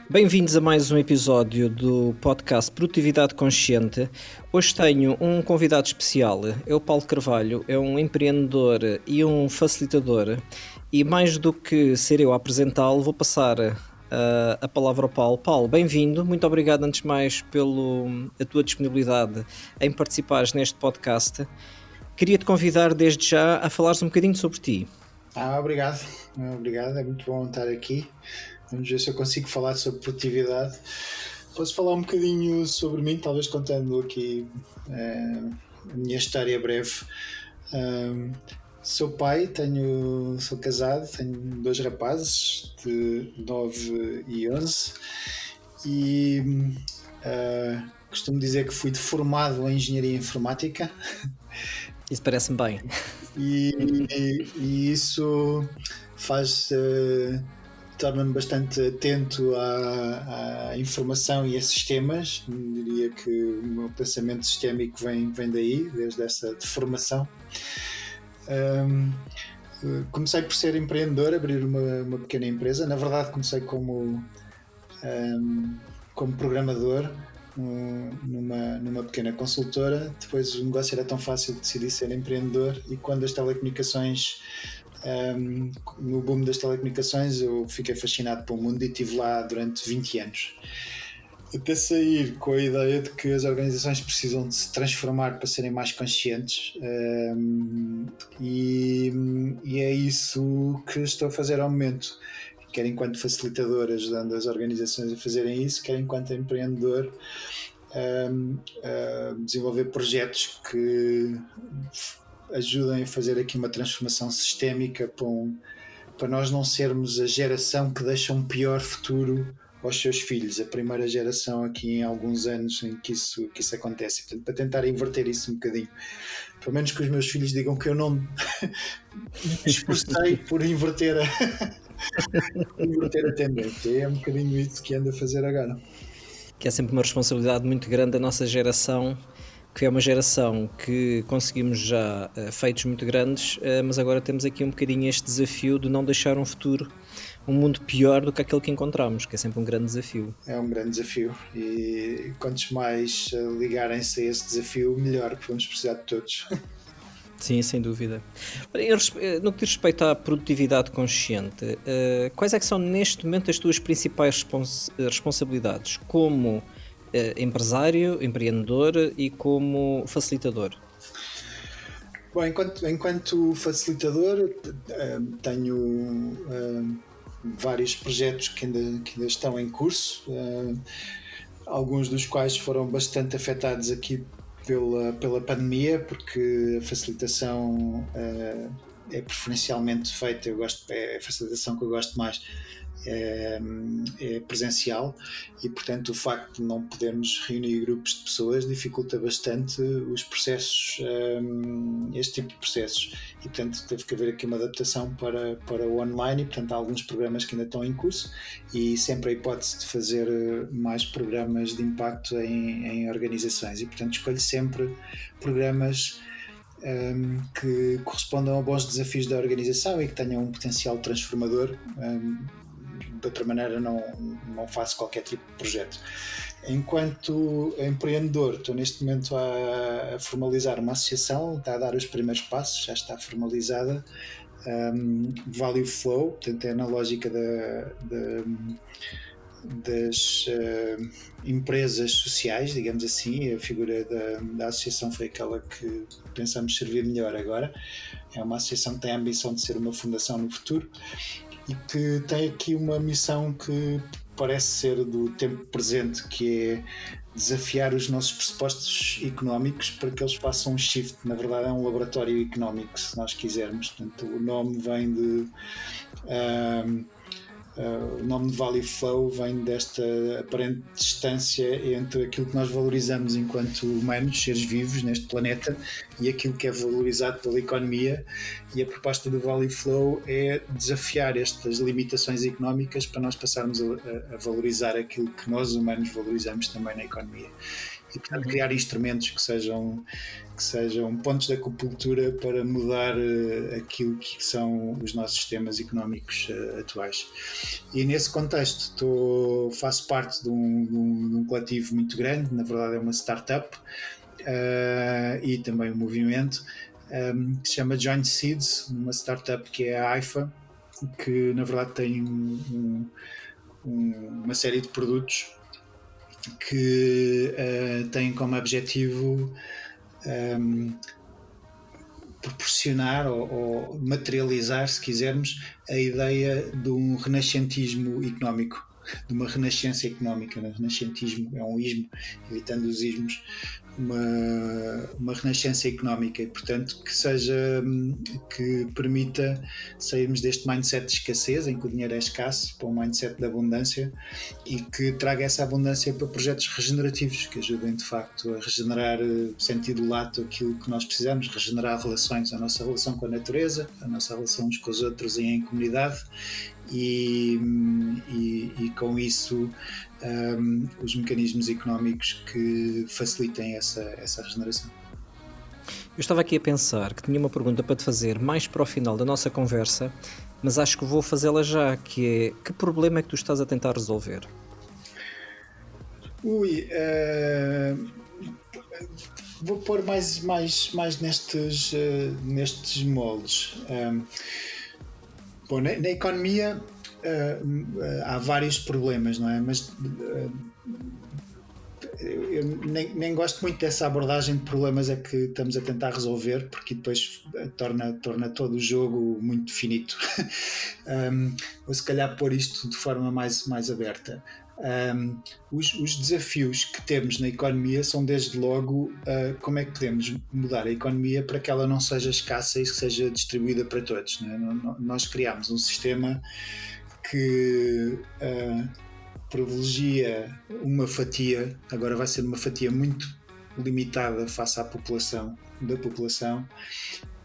Bem-vindos a mais um episódio do podcast Produtividade Consciente. Hoje tenho um convidado especial, é o Paulo Carvalho, é um empreendedor e um facilitador, e mais do que ser eu a apresentá-lo, vou passar a palavra ao Paulo. Paulo, bem-vindo, muito obrigado antes de mais pela tua disponibilidade em participares neste podcast. Queria-te convidar desde já a falares um bocadinho sobre ti. Obrigado, é muito bom estar aqui. Vamos ver se eu consigo falar sobre produtividade. Posso falar um bocadinho sobre mim, talvez contando aqui a minha história breve. Sou pai, sou casado, tenho 2 rapazes de 9 e 11 e costumo dizer que fui formado em Engenharia Informática. Isso parece-me bem. E isso torna-me bastante atento à informação e a sistemas. Diria que o meu pensamento sistémico vem daí, desde essa formação. Comecei por ser empreendedor, abrir uma pequena empresa. Na verdade, comecei como programador numa pequena consultora. Depois o negócio era tão fácil que decidi ser empreendedor, e quando as telecomunicações, no boom das telecomunicações, eu fiquei fascinado pelo mundo e estive lá durante 20 anos. Até sair com a ideia de que as organizações precisam de se transformar para serem mais conscientes, e é isso que estou a fazer ao momento, quer enquanto facilitador ajudando as organizações a fazerem isso, quer enquanto empreendedor a desenvolver projetos que ajudem a fazer aqui uma transformação sistémica para nós não sermos a geração que deixa um pior futuro aos seus filhos, a primeira geração aqui em alguns anos em que isso acontece. Portanto, para tentar inverter isso um bocadinho, pelo menos que os meus filhos digam que eu não me esforcei por inverter a tendência. É um bocadinho isso que ando a fazer agora. Que é sempre uma responsabilidade muito grande da nossa geração, que é uma geração que conseguimos já feitos muito grandes, mas agora temos aqui um bocadinho este desafio de não deixar um mundo pior do que aquele que encontramos, que é sempre um grande desafio. É um grande desafio, e quantos mais ligarem-se a esse desafio, melhor, porque vamos precisar de todos. Sim, sem dúvida. No que diz respeito à produtividade consciente, quais é que são neste momento as tuas principais responsabilidades como empresário, empreendedor e como facilitador? Bom, enquanto facilitador, tenho vários projetos que ainda estão em curso, alguns dos quais foram bastante afetados aqui pela pandemia, porque a facilitação é preferencialmente feita, é a facilitação que eu gosto mais, é presencial, e portanto o facto de não podermos reunir grupos de pessoas dificulta bastante os processos, este tipo de processos, e portanto teve que haver aqui uma adaptação para o online, e portanto há alguns programas que ainda estão em curso, e sempre a hipótese de fazer mais programas de impacto em organizações, e portanto escolho sempre programas que correspondam a bons desafios da organização e que tenham um potencial transformador. De outra maneira não faço qualquer tipo de projeto. Enquanto empreendedor, estou neste momento a formalizar uma associação, está a dar os primeiros passos, já está formalizada, Value Flow, portanto é na lógica das empresas sociais, digamos assim. A figura da associação foi aquela que pensamos servir melhor agora. É uma associação que tem a ambição de ser uma fundação no futuro e que tem aqui uma missão que parece ser do tempo presente, que é desafiar os nossos pressupostos económicos para que eles façam um shift. Na verdade é um laboratório económico, se nós quisermos. Portanto, o nome vem de O nome de Value Flow vem desta aparente distância entre aquilo que nós valorizamos enquanto humanos, seres vivos neste planeta, e aquilo que é valorizado pela economia. E a proposta do Value Flow é desafiar estas limitações económicas para nós passarmos a valorizar aquilo que nós humanos valorizamos também na economia. E, portanto, criar instrumentos que sejam pontos de acupuntura para mudar aquilo que são os nossos sistemas económicos atuais. E nesse contexto faço parte de um coletivo muito grande, na verdade é uma startup, e também um movimento que se chama Joint Seeds, uma startup que é a AIFA, que na verdade tem uma série de produtos que têm como objetivo proporcionar ou materializar, se quisermos, a ideia de um renascentismo económico, de uma renascença económica. O renascentismo é um ismo, evitando os ismos, uma renascença económica, e portanto que permita sairmos deste mindset de escassez, em que o dinheiro é escasso, para um mindset de abundância, e que traga essa abundância para projetos regenerativos que ajudem de facto a regenerar sentido lato aquilo que nós precisamos, regenerar relações, a nossa relação com a natureza, a nossa relação uns com os outros e em comunidade, e com isso os mecanismos económicos que facilitem essa regeneração. Eu estava aqui a pensar que tinha uma pergunta para te fazer mais para o final da nossa conversa, mas acho que vou fazê-la já, que é: que problema é que tu estás a tentar resolver? Vou pôr mais nestes moldes. Bom, na economia há vários problemas, não é? Mas eu nem gosto muito dessa abordagem de problemas é que estamos a tentar resolver, porque depois torna todo o jogo muito finito. Vou se calhar pôr isto de forma mais aberta. Os desafios que temos na economia são desde logo como é que podemos mudar a economia para que ela não seja escassa e que seja distribuída para todos, não é? Nós criámos um sistema que privilegia uma fatia, agora vai ser uma fatia muito limitada face à população,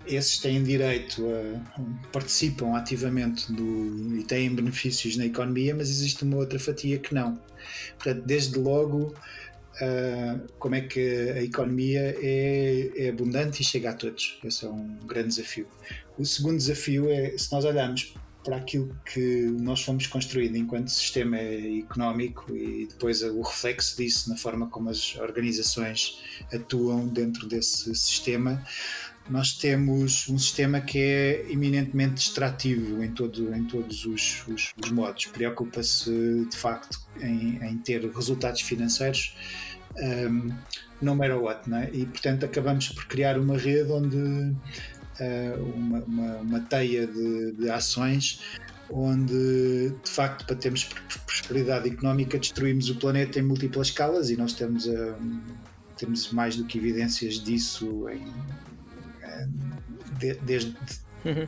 esses têm direito participam ativamente e têm benefícios na economia, mas existe uma outra fatia que não. Portanto, desde logo, como é que a economia é abundante e chega a todos? Esse é um grande desafio. O segundo desafio é, se nós olharmos para aquilo que nós fomos construídos enquanto sistema económico e depois o reflexo disso na forma como as organizações atuam dentro desse sistema, nós temos um sistema que é eminentemente extrativo em todos os modos. Preocupa-se de facto em ter resultados financeiros no matter what, não é? E portanto acabamos por criar uma rede onde uma teia de ações onde de facto para termos prosperidade económica destruímos o planeta em múltiplas escalas, e nós temos mais do que evidências disso desde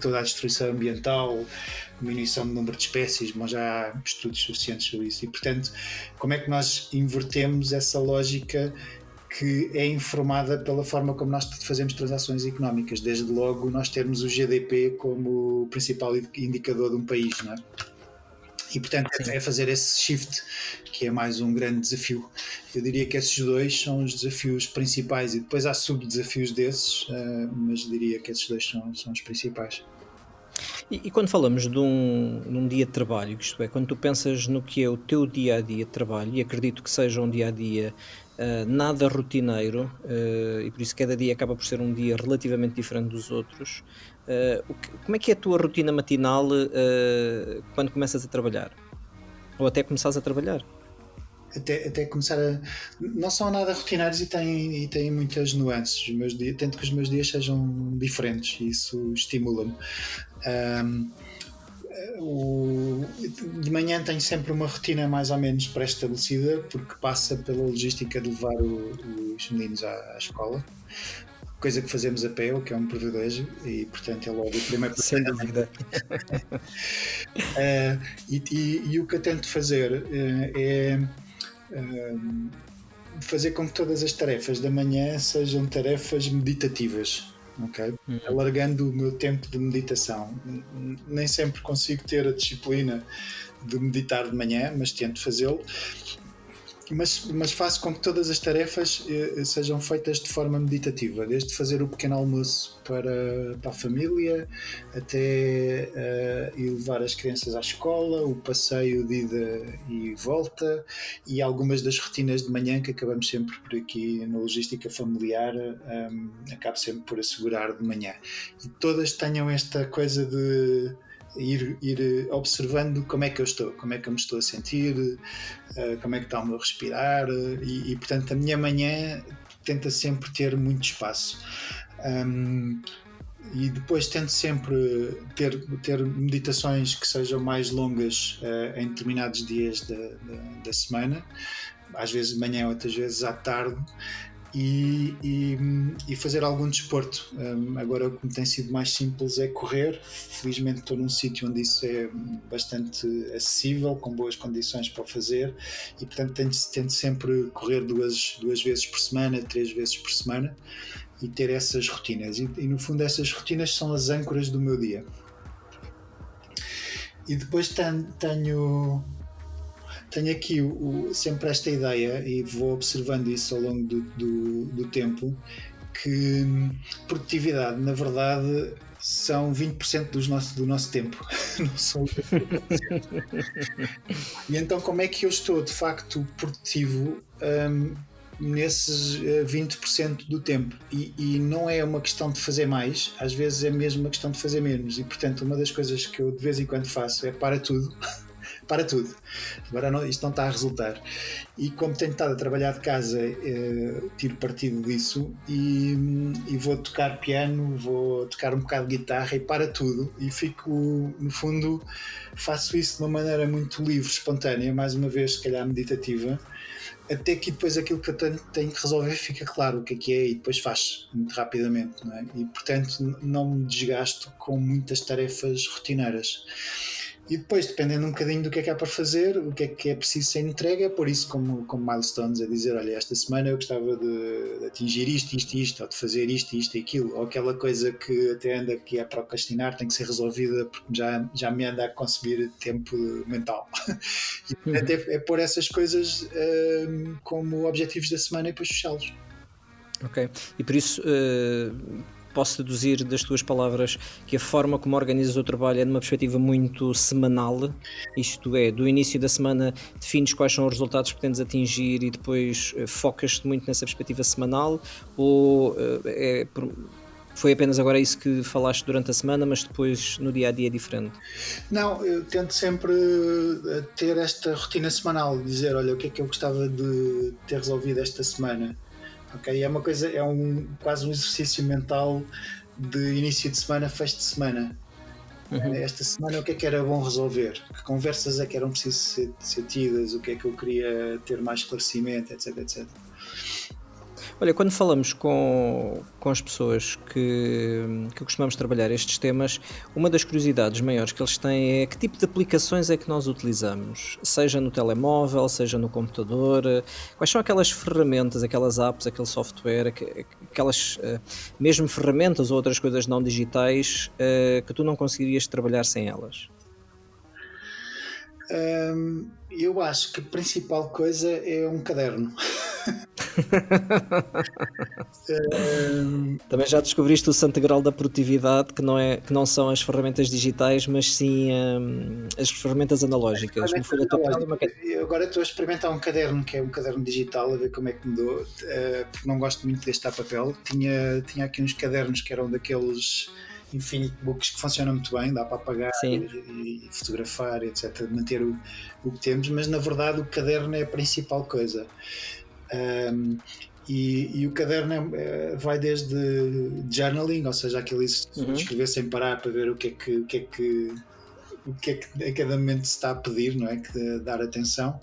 toda a destruição ambiental, diminuição do número de espécies, mas já há estudos suficientes sobre isso. E portanto, como é que nós invertemos essa lógica que é informada pela forma como nós fazemos transações económicas? Desde logo nós temos o GDP como principal indicador de um país, não é? E portanto é fazer esse shift que é mais um grande desafio. Eu diria que esses dois são os desafios principais, e depois há subdesafios desses, mas diria que esses dois são os principais. E quando falamos num dia de trabalho, isto é, quando tu pensas no que é o teu dia-a-dia de trabalho, e acredito que seja um dia-a-dia nada rotineiro, e por isso cada dia acaba por ser um dia relativamente diferente dos outros, como é que é a tua rotina matinal quando começas a trabalhar? Ou até começares a trabalhar? Até começar não são nada rotinários e têm muitas nuances. Tento que os meus dias sejam diferentes, e isso estimula-me. De manhã tenho sempre uma rotina mais ou menos pré-estabelecida, porque passa pela logística de levar os meninos à escola, coisa que fazemos a pé, o que é um privilégio, e portanto é logo o primeiro. Sem dúvida. E o que eu tento fazer é fazer com que todas as tarefas da manhã sejam tarefas meditativas, ok? Alargando o meu tempo de meditação. Nem sempre consigo ter a disciplina de meditar de manhã, mas tento fazê-lo. Mas faço com que todas as tarefas sejam feitas de forma meditativa, desde fazer o pequeno almoço para a família, até ir levar as crianças à escola, o passeio de ida e volta, e algumas das rotinas de manhã que acabamos sempre por aqui na logística familiar, acabo sempre por assegurar de manhã. E todas tenham esta coisa de ir observando como é que eu estou, como é que eu me estou a sentir, como é que está o meu respirar, e portanto a minha manhã tenta sempre ter muito espaço. E depois tento sempre ter meditações que sejam mais longas em determinados dias da semana, às vezes de manhã, outras vezes à tarde. E fazer algum desporto. Agora o que me tem sido mais simples é correr. Felizmente estou num sítio onde isso é bastante acessível, com boas condições para o fazer, e portanto tento sempre correr duas vezes por semana, 3 vezes por semana, e ter essas rotinas. E no fundo essas rotinas são as âncoras do meu dia. E depois tenho aqui sempre esta ideia, e vou observando isso ao longo do tempo, que produtividade, na verdade, são 20% do nosso tempo, não são 80%. E então como é que eu estou de facto produtivo nesses 20% do tempo? E não é uma questão de fazer mais, às vezes é mesmo uma questão de fazer menos. E portanto uma das coisas que eu de vez em quando faço é para tudo. Agora isto não está a resultar. E como tenho estado a trabalhar de casa, tiro partido disso e vou tocar piano, vou tocar um bocado de guitarra e para tudo. E fico, no fundo, faço isso de uma maneira muito livre, espontânea, mais uma vez, se calhar meditativa, até que depois aquilo que eu tenho que resolver fica claro o que é, e depois faz muito rapidamente, não é? E portanto não me desgasto com muitas tarefas rotineiras. E depois, dependendo um bocadinho do que é para fazer, o que é preciso ser entregue, é por isso como milestones, a dizer, olha, esta semana eu gostava de atingir isto, ou de fazer isto e aquilo, ou aquela coisa que até anda aqui a procrastinar, tem que ser resolvida porque já me anda a consumir tempo mental. E portanto é pôr essas coisas como objetivos da semana e depois fechá-los. Ok, e por isso posso deduzir das tuas palavras que a forma como organizas o trabalho é numa perspectiva muito semanal, isto é, do início da semana defines quais são os resultados que pretendes atingir e depois focas-te muito nessa perspectiva semanal, ou foi apenas agora isso que falaste durante a semana, mas depois no dia-a-dia é diferente? Não, eu tento sempre ter esta rotina semanal, dizer, olha, o que é que eu gostava de ter resolvido esta semana. Okay? É uma coisa, quase um exercício mental de início de semana, fecho de semana. Esta semana o que é que era bom resolver? Que conversas é que eram precisas ser tidas? O que é que eu queria ter mais esclarecimento, etc, etc. Olha, quando falamos com as pessoas que costumamos trabalhar estes temas, uma das curiosidades maiores que eles têm é que tipo de aplicações é que nós utilizamos, seja no telemóvel, seja no computador, quais são aquelas ferramentas, aquelas apps, aquele software, aquelas mesmo ferramentas ou outras coisas não digitais que tu não conseguirias trabalhar sem elas? Eu acho que a principal coisa é um caderno. Também já descobriste o santo grau da produtividade, que não são as ferramentas digitais, mas sim as ferramentas analógicas. Eu agora estou a experimentar um caderno, que é um caderno digital, a ver como é que me dou, porque não gosto muito deste a papel. Tinha aqui uns cadernos que eram daqueles Infinite Books que funcionam muito bem, dá para apagar e fotografar, etc., manter o que temos, mas na verdade o caderno é a principal coisa. E o caderno vai desde journaling, ou seja, aquele escrever sem parar para ver o que é que a cada momento se está a pedir, não é? Que dar atenção,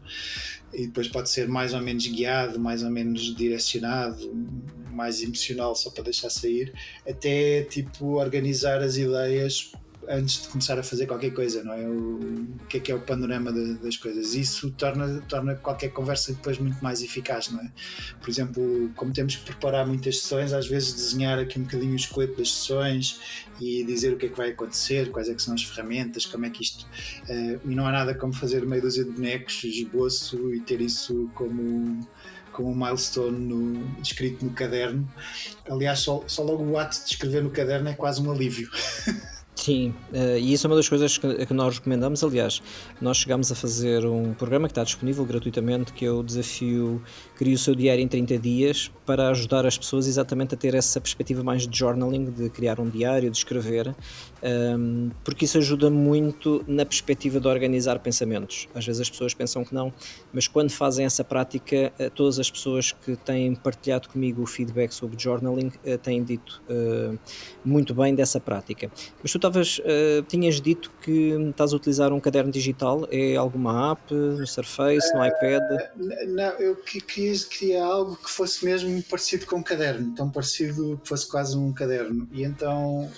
e depois pode ser mais ou menos guiado, mais ou menos direcionado, mais emocional, só para deixar sair, até tipo organizar as ideias antes de começar a fazer qualquer coisa, não é? O que é o panorama das coisas. Isso torna qualquer conversa depois muito mais eficaz, não é? Por exemplo, como temos que preparar muitas sessões, às vezes desenhar aqui um bocadinho o esqueleto das sessões e dizer o que é que vai acontecer, quais é que são as ferramentas, como é que isto... e não há nada como fazer meia dúzia de bonecos, esboço, e ter isso como um milestone escrito no caderno. Aliás, só logo o ato de escrever no caderno é quase um alívio. Sim, e isso é uma das coisas que nós recomendamos. Aliás, nós chegámos a fazer um programa que está disponível gratuitamente, que é o desafio Crie o seu diário em 30 dias, para ajudar as pessoas exatamente a ter essa perspectiva mais de journaling, de criar um diário, de escrever, porque isso ajuda muito na perspectiva de organizar pensamentos. Às vezes as pessoas pensam que não, mas quando fazem essa prática, todas as pessoas que têm partilhado comigo o feedback sobre journaling têm dito muito bem dessa prática. Mas tu tinhas dito que estás a utilizar um caderno digital, é alguma app, no Surface, no iPad? Não, eu queria algo que fosse mesmo parecido com um caderno, tão parecido que fosse quase um caderno. E então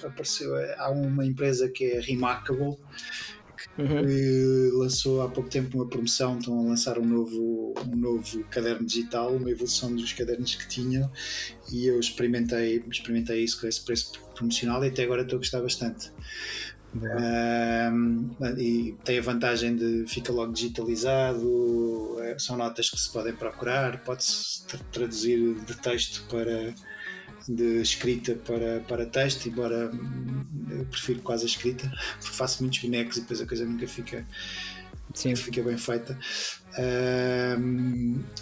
há uma empresa que é Remarkable, que lançou há pouco tempo uma promoção. Estão a lançar um novo caderno digital, uma evolução dos cadernos que tinham, e eu experimentei isso com esse preço promocional e até agora estou a gostar bastante. E tem a vantagem de fica logo digitalizado, são notas que se podem procurar, pode-se traduzir de texto de escrita para texto, embora eu prefiro quase a escrita, porque faço muitos bonecos e depois a coisa nunca fica bem feita.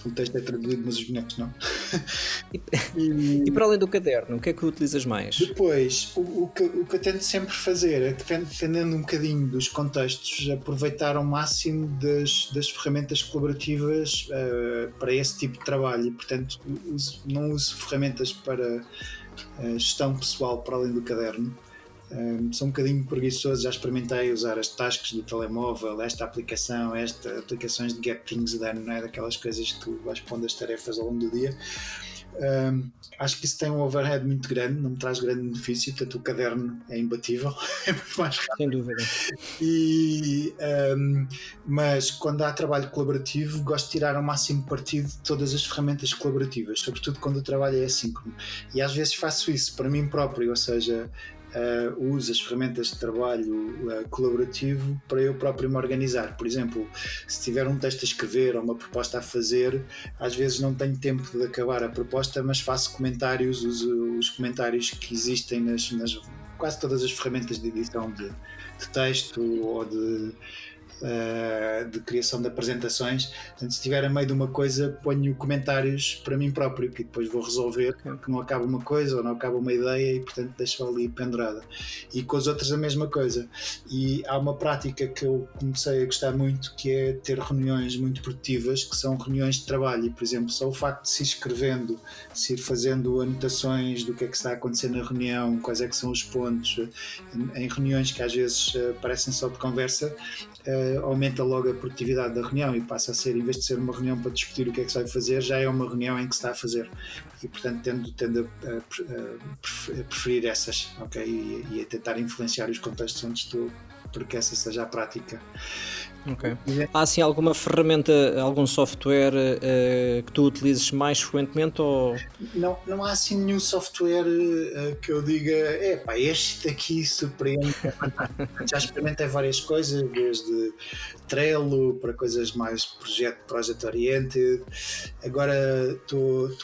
O texto é traduzido, mas os bonecos não. E para além do caderno, o que é que utilizas mais? Depois, o que eu tento sempre fazer é, dependendo um bocadinho dos contextos, aproveitar ao máximo das ferramentas colaborativas para esse tipo de trabalho, e portanto não uso ferramentas para gestão pessoal para além do caderno. Sou um bocadinho preguiçoso, já experimentei usar as tasks do telemóvel, aplicações de Get Things Done, não é? Daquelas coisas que tu vais pondo as tarefas ao longo do dia. Acho que isso tem um overhead muito grande, não me traz grande benefício, portanto o caderno é imbatível, é muito mais rápido. Sem dúvida. Mas quando há trabalho colaborativo, gosto de tirar ao máximo partido de todas as ferramentas colaborativas, sobretudo quando o trabalho é assíncrono. E às vezes faço isso para mim próprio, ou seja, uso as ferramentas de trabalho colaborativo para eu próprio me organizar. Por exemplo, se tiver um texto a escrever ou uma proposta a fazer, às vezes não tenho tempo de acabar a proposta, mas faço comentários, uso os comentários que existem nas quase todas as ferramentas de edição de texto ou de criação de apresentações. Portanto, se estiver a meio de uma coisa, ponho comentários para mim próprio, que depois vou resolver, porque não acaba uma coisa ou não acaba uma ideia, e portanto deixo ali pendurada. E com os outros a mesma coisa. E há uma prática que eu comecei a gostar muito, que é ter reuniões muito produtivas, que são reuniões de trabalho. E, por exemplo, só o facto de se ir escrevendo, se ir fazendo anotações do que é que está a acontecer na reunião, quais é que são os pontos, em reuniões que às vezes parecem só de conversa, aumenta logo a produtividade da reunião e passa a ser, em vez de ser uma reunião para discutir o que é que se vai fazer, já é uma reunião em que se está a fazer. E portanto tendo a preferir essas, ok? E a tentar influenciar os contextos onde estou, porque essa seja a prática. Okay. Há assim alguma ferramenta, algum software que tu utilizes mais frequentemente? Ou... Não há assim nenhum software que eu diga, este aqui surpreende. Já experimentei várias coisas, desde Trello para coisas mais project oriented. Agora estou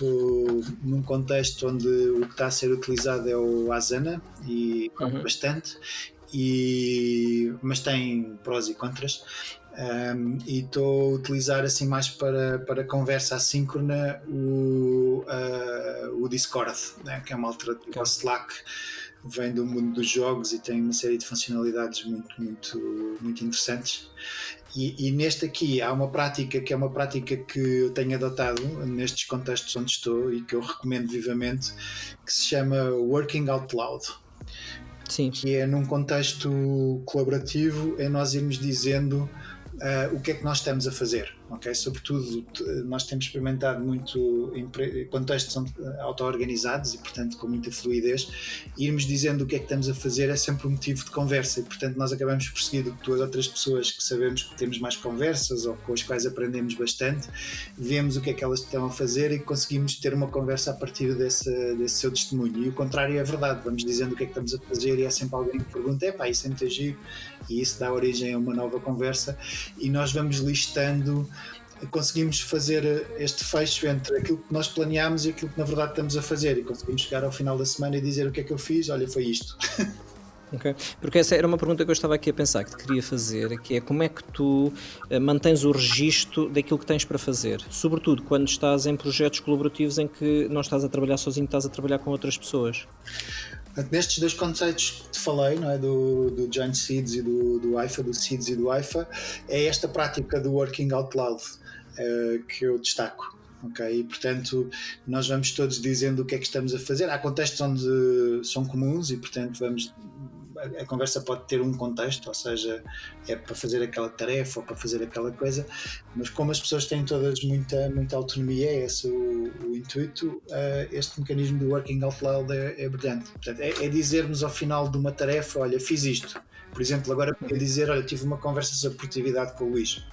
num contexto onde o que está a ser utilizado é o Asana, e bastante. Mas tem prós e contras, e estou a utilizar assim mais para conversa assíncrona o Discord, né, que é uma alternativa ao Slack, vem do mundo dos jogos e tem uma série de funcionalidades muito interessantes. E neste aqui há uma prática que é uma prática que eu tenho adotado nestes contextos onde estou e que eu recomendo vivamente, que se chama Working Out Loud. Sim. Que é num contexto colaborativo, é nós irmos dizendo o que é que nós estamos a fazer. ok? Sobretudo, nós temos experimentado muito em contextos auto-organizados e, portanto, com muita fluidez. Irmos dizendo o que é que estamos a fazer é sempre um motivo de conversa e, portanto, nós acabamos por seguir 2 ou 3 pessoas que sabemos que temos mais conversas ou com as quais aprendemos bastante, vemos o que é que elas estão a fazer e conseguimos ter uma conversa a partir desse seu testemunho. E o contrário é verdade, vamos dizendo o que é que estamos a fazer e há sempre alguém que pergunta, isso é muito giro, e isso dá origem a uma nova conversa e nós vamos listando, conseguimos fazer este fecho entre aquilo que nós planeámos e aquilo que na verdade estamos a fazer e conseguimos chegar ao final da semana e dizer o que é que eu fiz, olha, foi isto. Okay. Porque essa era uma pergunta que eu estava aqui a pensar, que te queria fazer, que é como é que tu mantens o registro daquilo que tens para fazer, sobretudo quando estás em projetos colaborativos em que não estás a trabalhar sozinho, estás a trabalhar com outras pessoas. Nestes 2 conceitos que te falei, não é? do Giant Seeds e do IFA, do Seeds e do IFA, é esta prática do working out loud que eu destaco. Okay? E, portanto, nós vamos todos dizendo o que é que estamos a fazer. Há contextos onde são comuns e, portanto, a conversa pode ter um contexto, ou seja, é para fazer aquela tarefa ou para fazer aquela coisa, mas como as pessoas têm todas muita autonomia, é esse o intuito, este mecanismo do working out loud é brilhante. Portanto, é dizermos ao final de uma tarefa, olha, fiz isto. Por exemplo, agora podia dizer, olha, tive uma conversa sobre produtividade com o Luís.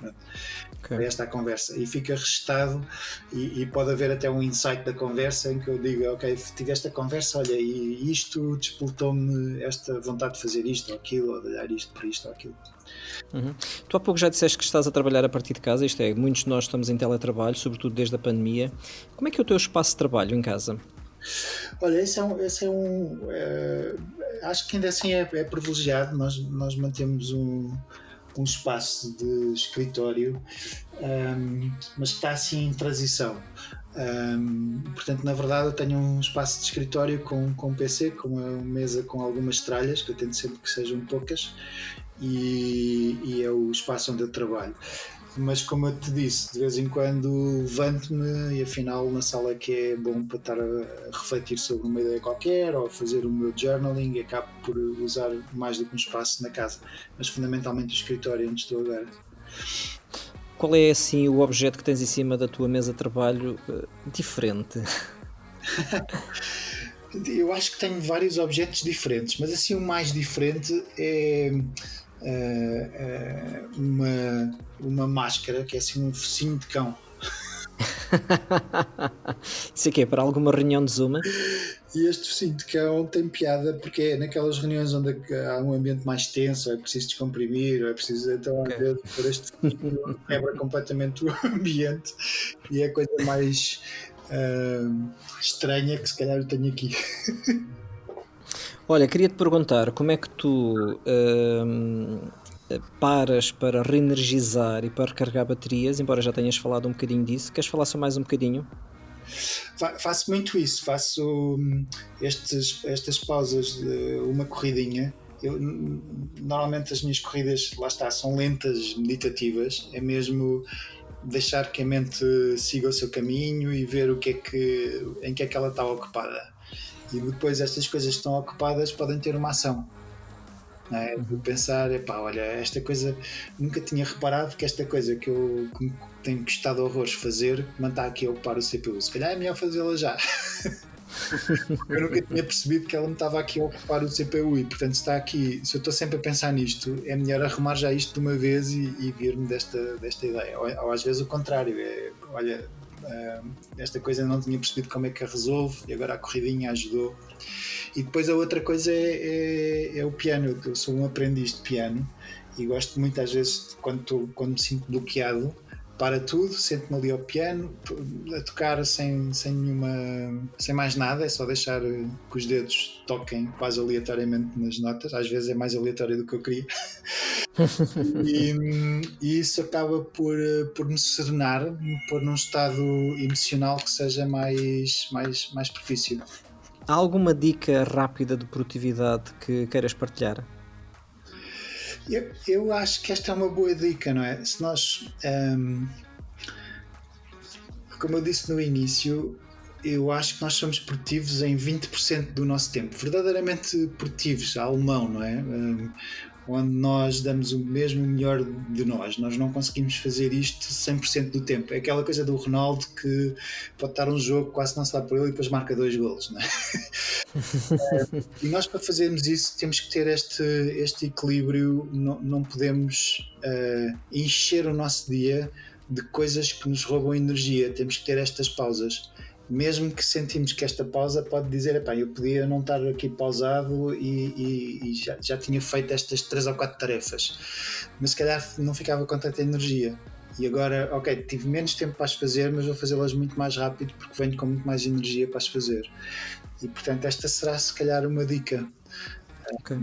Okay. Foi esta a conversa. E fica registado e pode haver até um insight da conversa em que eu digo, ok, tive esta conversa, olha, e isto despoltou-me esta vontade de fazer isto ou aquilo, ou de olhar isto para isto ou aquilo. Uhum. Tu há pouco já disseste que estás a trabalhar a partir de casa, isto é, muitos de nós estamos em teletrabalho, sobretudo desde a pandemia. Como é que é o teu espaço de trabalho em casa? Olha, acho que ainda assim é privilegiado. Nós mantemos um espaço de escritório, mas está assim em transição. Portanto, na verdade, eu tenho um espaço de escritório com um PC, com uma mesa com algumas tralhas, que eu tento sempre que sejam poucas, e é o espaço onde eu trabalho. Mas como eu te disse, de vez em quando levanto-me e afinal na sala que é bom para estar a refletir sobre uma ideia qualquer ou a fazer o meu journaling e acabo por usar mais do que um espaço na casa, mas fundamentalmente o escritório onde estou agora. Qual é assim o objeto que tens em cima da tua mesa de trabalho diferente? Eu acho que tenho vários objetos diferentes, mas assim o mais diferente é uma máscara que é assim um focinho de cão. Isso aqui é para alguma reunião de Zoom? E este focinho de cão tem piada porque é naquelas reuniões onde há um ambiente mais tenso, é preciso descomprimir, é preciso então às vezes por este focinho quebra completamente o ambiente e é a coisa mais estranha que se calhar eu tenho aqui. Olha, queria-te perguntar como é que tu paras para reenergizar e para recarregar baterias, embora já tenhas falado um bocadinho disso. Queres falar só mais um bocadinho? Faço muito isso, faço estas pausas de uma corridinha. Normalmente as minhas corridas, lá está, são lentas, meditativas, é mesmo deixar que a mente siga o seu caminho e ver em que é que ela está ocupada. E depois estas coisas que estão ocupadas podem ter uma ação. Não é? Pensar, olha, esta coisa, nunca tinha reparado que esta coisa que eu tenho custado horrores fazer, me está aqui a ocupar o CPU. Se calhar é melhor fazê-la já. Eu nunca tinha percebido que ela me estava aqui a ocupar o CPU e, portanto, está aqui. Se eu estou sempre a pensar nisto, é melhor arrumar já isto de uma vez e vir-me desta ideia. Ou às vezes o contrário, olha, esta coisa não tinha percebido como é que a resolvo e agora a corridinha ajudou. E depois a outra coisa é o piano. Eu sou um aprendiz de piano e gosto muito às vezes quando me sinto bloqueado, para tudo, sento-me ali ao piano a tocar sem mais nada, é só deixar que os dedos toquem quase aleatoriamente nas notas, às vezes é mais aleatório do que eu queria. E isso acaba por me serenar, me pôr num estado emocional que seja mais propício. Há alguma dica rápida de produtividade que queiras partilhar? Eu acho que esta é uma boa dica, não é? Se nós, como eu disse no início, eu acho que nós somos produtivos em 20% do nosso tempo, verdadeiramente produtivos, alemão, não é? onde nós damos o mesmo melhor de nós. Nós não conseguimos fazer isto 100% do tempo. É aquela coisa do Ronaldo que pode estar um jogo, quase não se dá por ele e depois marca 2 golos, não é? E nós, para fazermos isso, temos que ter este equilíbrio. Não podemos encher o nosso dia de coisas que nos roubam energia. Temos que ter estas pausas. Mesmo que sentimos que esta pausa pode dizer, epá, eu podia não estar aqui pausado e já tinha feito estas 3 ou 4 tarefas, mas se calhar não ficava com tanta energia. E agora, ok, tive menos tempo para as fazer, mas vou fazê-las muito mais rápido porque venho com muito mais energia para as fazer. E portanto esta será se calhar uma dica. Ok.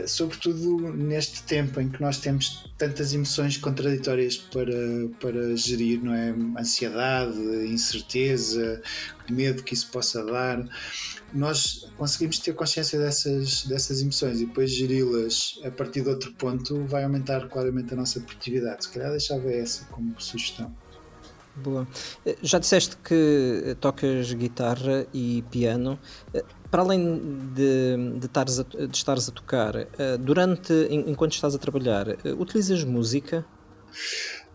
Sobretudo neste tempo em que nós temos tantas emoções contraditórias para gerir, não é? Ansiedade, incerteza, medo que isso possa dar. Nós conseguimos ter consciência dessas emoções e depois geri-las a partir de outro ponto vai aumentar claramente a nossa produtividade. Se calhar deixava essa como sugestão. Boa. Já disseste que tocas guitarra e piano. Para além de estares a tocar, enquanto estás a trabalhar, utilizas música?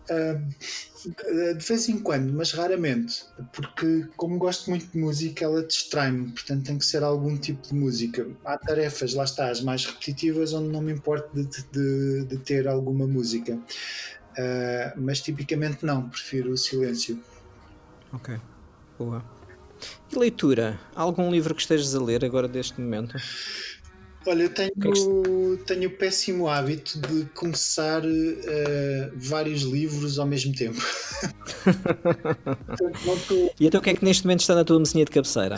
De vez em quando, mas raramente, porque como gosto muito de música, ela distrai-me, portanto tem que ser algum tipo de música. Há tarefas, lá está, as mais repetitivas, onde não me importo de ter alguma música. Mas tipicamente não, prefiro o silêncio. Ok, boa. E leitura? Há algum livro que estejas a ler agora deste momento? Olha, eu que é que tenho o péssimo hábito de começar vários livros ao mesmo tempo. Portanto, não estou- E então o que é que neste momento está na tua mesinha de cabeceira?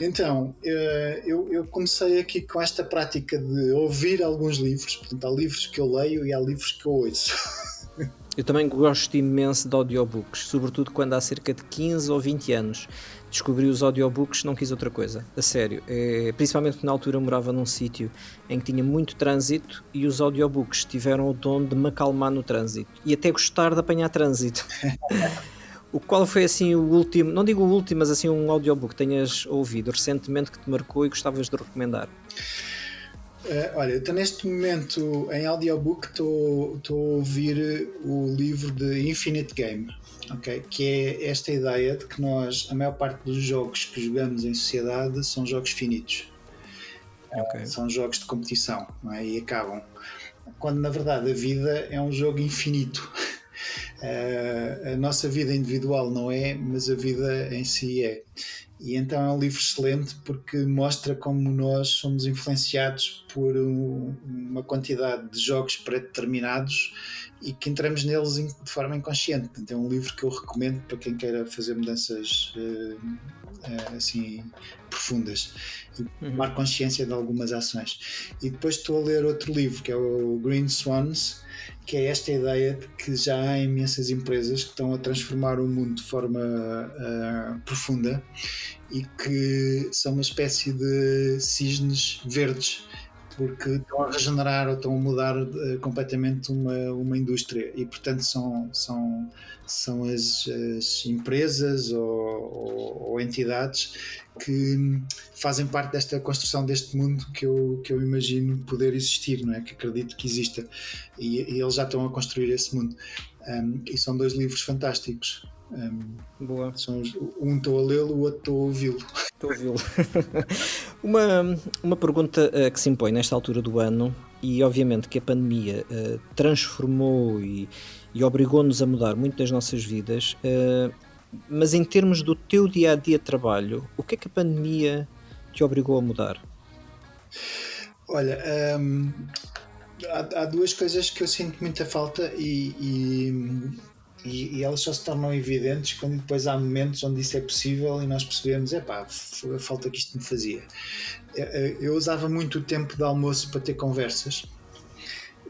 Então, eu comecei aqui com esta prática de ouvir alguns livros. Portanto, há livros que eu leio e há livros que eu ouço. Eu também gosto imenso de audiobooks, sobretudo quando há cerca de 15 ou 20 anos descobri os audiobooks, não quis outra coisa, a sério. Principalmente porque na altura eu morava num sítio em que tinha muito trânsito e os audiobooks tiveram o dom de me acalmar no trânsito e até gostar de apanhar trânsito. Qual foi assim o último, não digo o último, mas assim um audiobook que tenhas ouvido recentemente que te marcou e gostavas de recomendar? Olha, eu estou neste momento em audiobook, estou a ouvir o livro de Infinite Game, okay? Que é esta ideia de que a maior parte dos jogos que jogamos em sociedade são jogos finitos. Ok. São jogos de competição, não é? E acabam. Quando na verdade a vida é um jogo infinito. A nossa vida individual não é, mas a vida em si é. E então é um livro excelente porque mostra como nós somos influenciados por uma quantidade de jogos pré-determinados e que entramos neles de forma inconsciente. Portanto, é um livro que eu recomendo para quem queira fazer mudanças assim profundas e tomar consciência de algumas ações. E depois estou a ler outro livro que é o Green Swans, que é esta ideia de que já há imensas empresas que estão a transformar o mundo de forma profunda e que são uma espécie de cisnes verdes porque estão a regenerar ou estão a mudar completamente uma indústria e portanto são as empresas ou entidades que fazem parte desta construção deste mundo que eu imagino poder existir, não é? Que acredito que exista e eles já estão a construir esse mundo e são 2 livros fantásticos. Boa. Um estou a lê-lo, o outro estou a ouvi-lo. Estou a ouvi-lo. Uma pergunta que se impõe nesta altura do ano, e obviamente que a pandemia transformou e obrigou-nos a mudar muito das nossas vidas, mas em termos do teu dia-a-dia de trabalho, o que é que a pandemia te obrigou a mudar? Olha, há 2 coisas que eu sinto muita falta e elas só se tornam evidentes quando depois há momentos onde isso é possível e nós percebemos, a falta que isto me fazia. Eu usava muito o tempo de almoço para ter conversas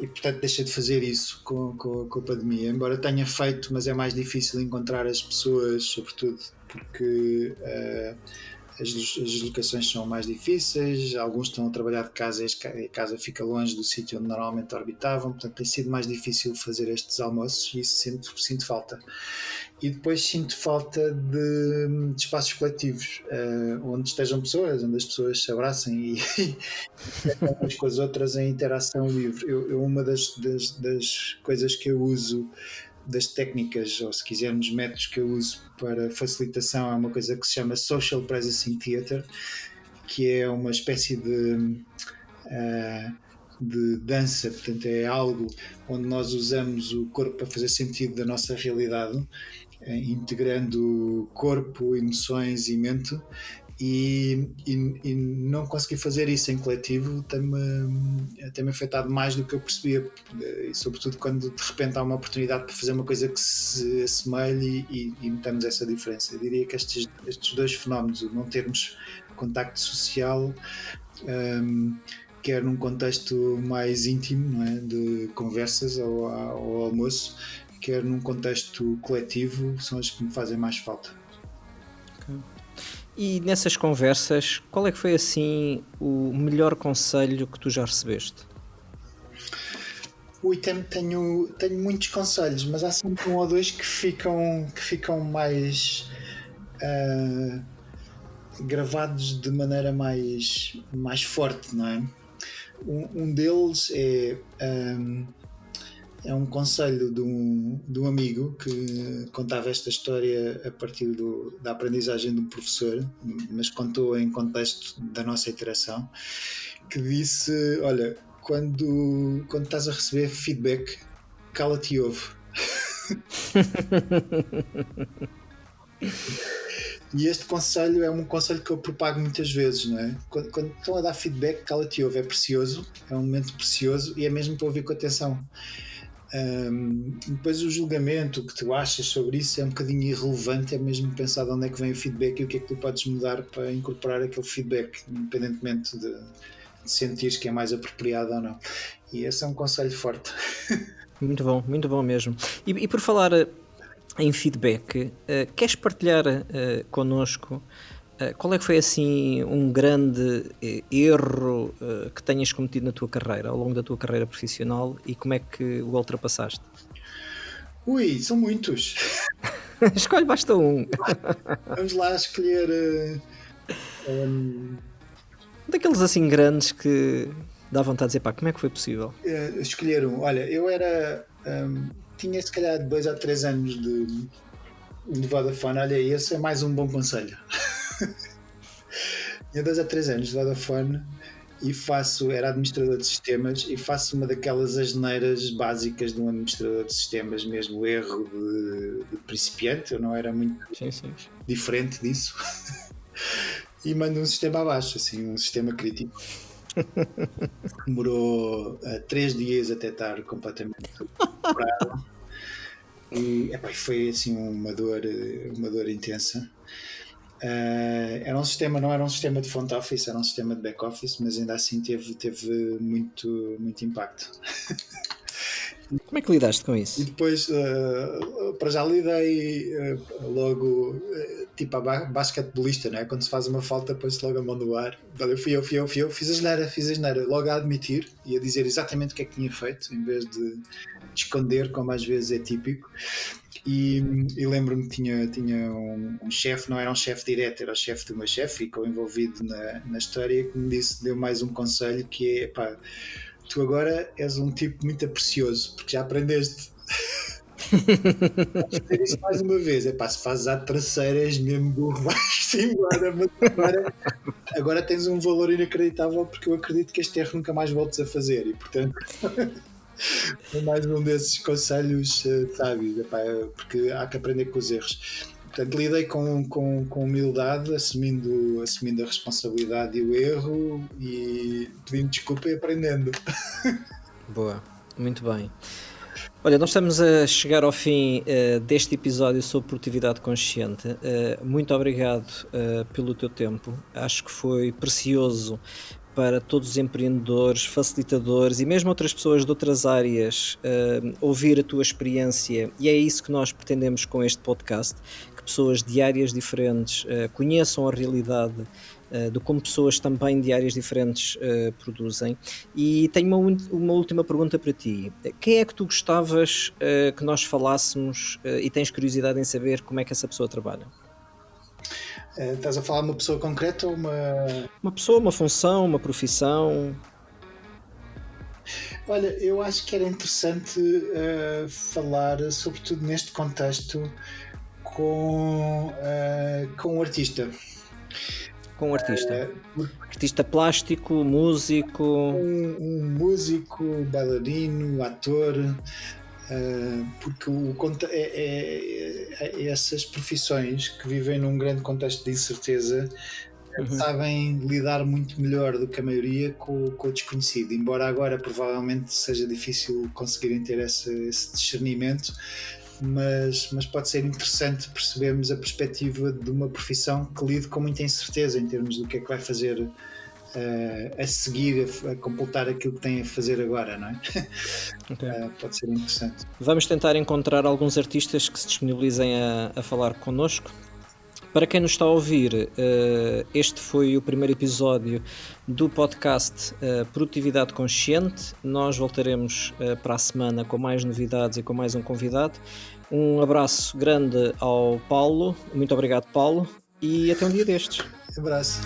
e portanto deixei de fazer isso com a pandemia, embora tenha feito, mas é mais difícil encontrar as pessoas, sobretudo porque as deslocações são mais difíceis, alguns estão a trabalhar de casa e a casa fica longe do sítio onde normalmente orbitavam, portanto tem sido mais difícil fazer estes almoços e isso sinto falta. e depois sinto falta de espaços coletivos, onde estejam pessoas, onde as pessoas se abracem e umas com as outras em interação livre. Uma das coisas que eu uso, das técnicas, ou se quisermos métodos que eu uso para facilitação, é uma coisa que se chama Social Presencing Theatre, que é uma espécie de dança, portanto é algo onde nós usamos o corpo para fazer sentido da nossa realidade, integrando corpo, emoções e mente, e não conseguir fazer isso em coletivo tem-me afetado mais do que eu percebia, e sobretudo quando de repente há uma oportunidade para fazer uma coisa que se assemelhe e notamos essa diferença. Eu diria que estes dois fenómenos, o não termos contacto social, quer num contexto mais íntimo, não é? De conversas ao almoço, quer num contexto coletivo, são as que me fazem mais falta. Okay. E nessas conversas, qual é que foi assim o melhor conselho que tu já recebeste? Tenho muitos conselhos, mas há sempre um ou dois que ficam mais gravados de maneira mais forte, não é? Um deles é um conselho de um amigo que contava esta história a partir da aprendizagem de um professor, mas contou em contexto da nossa interação, que disse: olha, quando estás a receber feedback, cala-te e ouve. E este conselho é um conselho que eu propago muitas vezes, não é? Quando estão a dar feedback, cala-te e ouve. É precioso, é um momento precioso e é mesmo para ouvir com atenção. Depois o julgamento, o que tu achas sobre isso é um bocadinho irrelevante, é mesmo pensar de onde é que vem o feedback e o que é que tu podes mudar para incorporar aquele feedback, independentemente de sentires que é mais apropriado ou não. E esse é um conselho forte. Muito bom mesmo. E por falar em feedback, queres partilhar connosco qual é que foi assim um grande erro que tenhas cometido na tua carreira, ao longo da tua carreira profissional, e como é que o ultrapassaste? Ui, são muitos. Escolhe, basta um. Vamos lá escolher daqueles assim grandes que dá vontade de dizer, pá, como é que foi possível? Escolher um. Olha, eu tinha se calhar 2 ou 3 anos de Vodafone. Olha, esse é mais um bom conselho. Tinha 2 ou 3 anos de Vodafone e era administrador de sistemas, e faço uma daquelas asneiras básicas de um administrador de sistemas, mesmo erro de principiante. Eu não era muito diferente disso. E mando um sistema abaixo, assim, um sistema crítico. Demorou 3 dias até estar completamente recuperado. E foi assim uma dor intensa. Não era um sistema de front office, era um sistema de back office, mas ainda assim teve muito, muito impacto. Como é que lidaste com isso? E depois, para já lidei logo, tipo a basquetebolista, não é? Quando se faz uma falta, põe-se logo a mão no ar. Fui eu, fiz a asneira, logo a admitir e a dizer exatamente o que é que tinha feito, em vez de esconder, como às vezes é típico. E lembro-me que tinha um chefe, não era um chefe direto, era o chefe do meu chefe, ficou envolvido na história, que me deu mais um conselho, que é: pá, tu agora és um tipo muito precioso, porque já aprendeste. Vamos fazer isso mais uma vez. Se fazes à terceira, és mesmo burro, vais-te embora. Mas agora tens um valor inacreditável, porque eu acredito que este erro nunca mais voltes a fazer. E portanto é mais um desses conselhos sábios, porque há que aprender com os erros. Portanto, lidei com humildade, assumindo a responsabilidade e o erro, e pedindo desculpa e aprendendo. Boa, muito bem. Olha, nós estamos a chegar ao fim deste episódio sobre produtividade consciente. Muito obrigado pelo teu tempo. Acho que foi precioso para todos os empreendedores, facilitadores e mesmo outras pessoas de outras áreas ouvir a tua experiência, e é isso que nós pretendemos com este podcast, que pessoas de áreas diferentes conheçam a realidade de como pessoas também de áreas diferentes produzem. E tenho uma última pergunta para ti. Quem é que tu gostavas que nós falássemos e tens curiosidade em saber como é que essa pessoa trabalha? Estás a falar de uma pessoa concreta ou uma. Uma pessoa, uma função, uma profissão? Olha, eu acho que era interessante falar, sobretudo neste contexto, com um artista. Com um artista? Uh, Artista plástico, músico? um músico, bailarino, ator, porque essas profissões que vivem num grande contexto de incerteza sabem lidar muito melhor do que a maioria com o desconhecido, embora agora provavelmente seja difícil conseguirem ter esse discernimento, mas pode ser interessante percebermos a perspectiva de uma profissão que lide com muita incerteza em termos do que é que vai fazer a seguir, a completar aquilo que tem a fazer agora, não é? Okay. Pode ser interessante. Vamos tentar encontrar alguns artistas que se disponibilizem a falar connosco. Para quem nos está a ouvir, este foi o primeiro episódio do podcast Produtividade Consciente. Nós voltaremos para a semana com mais novidades e com mais um convidado. Um abraço grande ao Paulo. Muito obrigado, Paulo. E até um dia destes. Abraço.